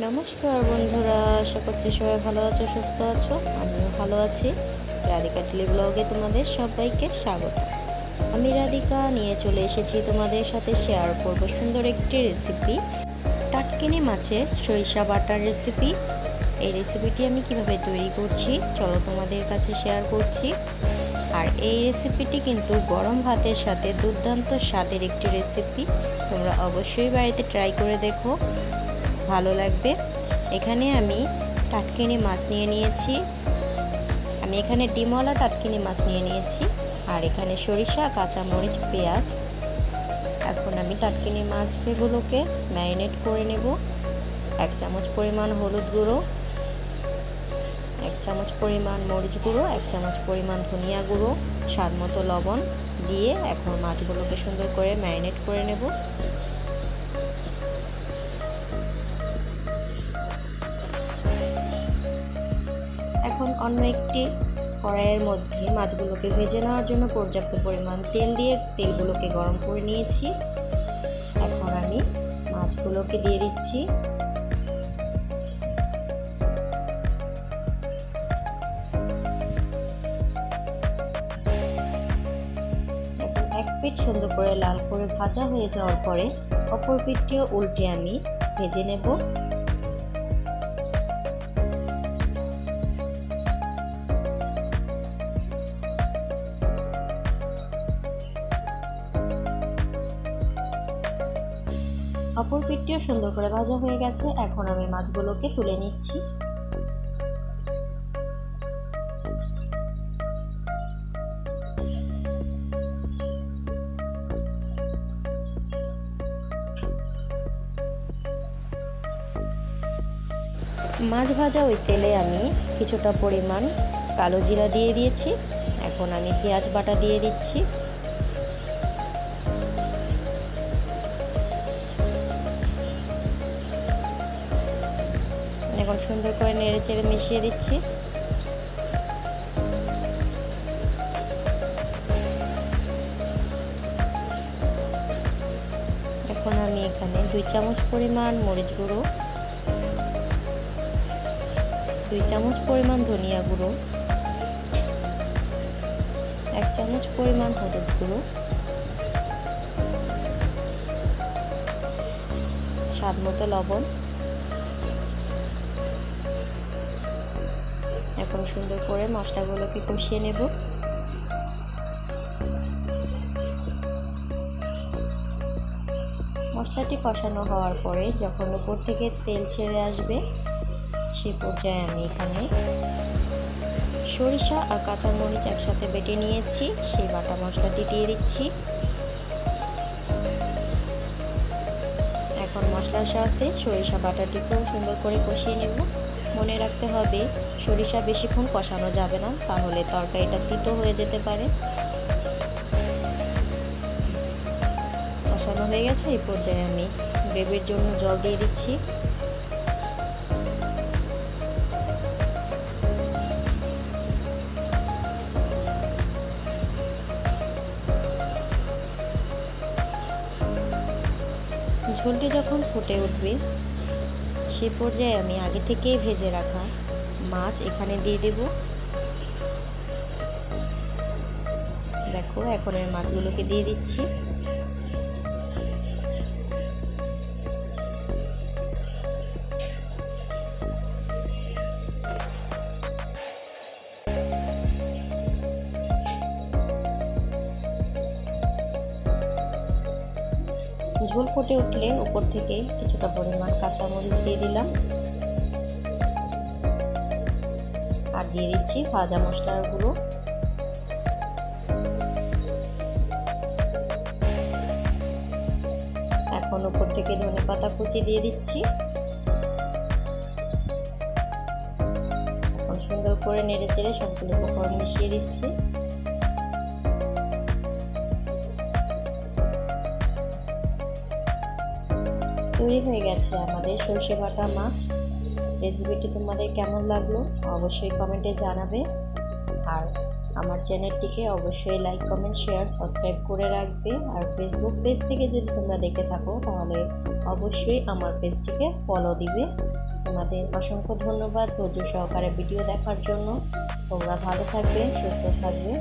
নমস্কার বন্ধুরা, আশা করছি সবাই ভালো আছো, সুস্থ আছো। আমিও ভালো আছি। রাধিকা টেলি ব্লগে তোমাদের সবাইকে স্বাগত। আমি রাধিকা নিয়ে চলে এসেছি তোমাদের সাথে শেয়ার করব সুন্দর একটি রেসিপি, টাটকিনি মাছের সরিষা বাটার রেসিপি। এই রেসিপিটি আমি কিভাবে তৈরি করছি চলো তোমাদের কাছে শেয়ার করছি। আর এই রেসিপিটি কিন্তু গরম ভাতের সাথে দুর্দান্ত স্বাদের একটি রেসিপি। তোমরা অবশ্যই বাড়িতে ট্রাই করে দেখো, ভালো লাগবে। এখানে আমি টাটকিনি মাছ নিয়ে নিয়েছি। আমি এখানে ডিমওয়ালা টাটকিনি মাছ নিয়ে নিয়েছি। আর এখানে সরিষা, কাঁচামরিচ, পেঁয়াজ। এখন আমি টাটকিনি মাছগুলোকে ম্যারিনেট করে নেব। 1 চামচ পরিমাণ হলুদ গুঁড়ো, 1 চামচ পরিমাণ মরিচ গুঁড়ো, 1 চামচ পরিমাণ ধনিয়া গুঁড়ো, স্বাদ মতো লবণ দিয়ে এখন মাছগুলোকে সুন্দর করে ম্যারিনেট করে নেব। এখন অন্য একটি কড়াইয়ের মধ্যে মাছগুলোকে ভেজে নেওয়ার জন্য পর্যাপ্ত পরিমাণ তেল দিয়ে তেলগুলোকে গরম করে নিয়েছি। এখন আমি মাছগুলোকে দিয়ে দিচ্ছি। এখন এক পিঠ সুন্দর করে লাল করে ভাজা হয়ে যাওয়ার পরে অপর পিঠটিও উল্টে আমি ভেজে নেব। অপর পিঠটিও সুন্দর করে ভাজা হয়ে গেছে। এখন আমি মাছগুলোকে তুলে নিচ্ছি। মাছ ভাজা ওই তেলে আমি কিছুটা পরিমাণ কালো জিরা দিয়ে দিয়েছি। এখন আমি পেঁয়াজ বাটা দিয়ে দিচ্ছি। এখন সুন্দর করে নেড়ে চেড়ে মিশিয়ে দিচ্ছি। এখন আমি এখানে 2 চামচ পরিমাণ মরিচ গুঁড়ো, 2 চামচ পরিমাণ ধনিয়া গুঁড়ো, 1 চামচ পরিমাণ হলুদ গুঁড়ো, স্বাদ মতো লবণ। এখন সুন্দর করে মশলাগুলোকে কষিয়ে নেব। মশলাটি কষানো হওয়ার পরে যখন উপর থেকে তেল ছেড়ে আসবে সেই পর্যায়ে আমি এখানে সরিষা আর কাঁচামরিচ একসাথে বেটে নিয়েছি, সেই বাটা মশলাটি দিয়ে দিচ্ছি। এখন মশলার সাথে সরিষা বাটাটিকেও সুন্দর করে কষিয়ে নেব। মনে রাখতে হবে সরিষা বেশিক্ষণ কষানো যাবে না, তাহলে তরকারিটা তিতো হয়ে যেতে পারে। কষানো হয়ে গেছে। এই পর্যায়ে আমি গ্রেভির জন্য জল দিয়ে দিচ্ছি। ঝোলটি যখন ফুটে উঠবে সেই পর্যায়ে আমি আগে থেকেই ভেজে রাখা মাছ এখানে দিয়ে দেব। দেখো এখন এই মাছগুলোকে দিয়ে দিচ্ছি। ঝোল ফুটে উঠলে উপর থেকে কিছুটা পরিমাণ কাঁচামরিচ দিয়ে দিলাম আর দিয়ে দিচ্ছি ভাজা মশলার গুঁড়ো। এখন উপর থেকে ধনেপাতা কুচি দিয়ে দিচ্ছি। এখন সুন্দর করে নেড়ে চেড়ে সবগুলো উপকরণ মিশিয়ে দিচ্ছি। তৈরি হয়ে গেছে আমাদের সরষে বাটা মাছ। রেসিপিটি তোমাদের কেমন লাগলো অবশ্যই কমেন্টে জানাবে। আর আমার চ্যানেলটিকে অবশ্যই লাইক, কমেন্ট, শেয়ার, সাবস্ক্রাইব করে রাখবে। আর ফেসবুক পেজ থেকে যদি তোমরা দেখে থাকো তাহলে অবশ্যই আমার পেজটিকে ফলো দিবে। তোমাদের অসংখ্য ধন্যবাদ ধৈর্য সহকারে ভিডিও দেখার জন্য। তোমরা ভালো থাকবে, সুস্থ থাকবে।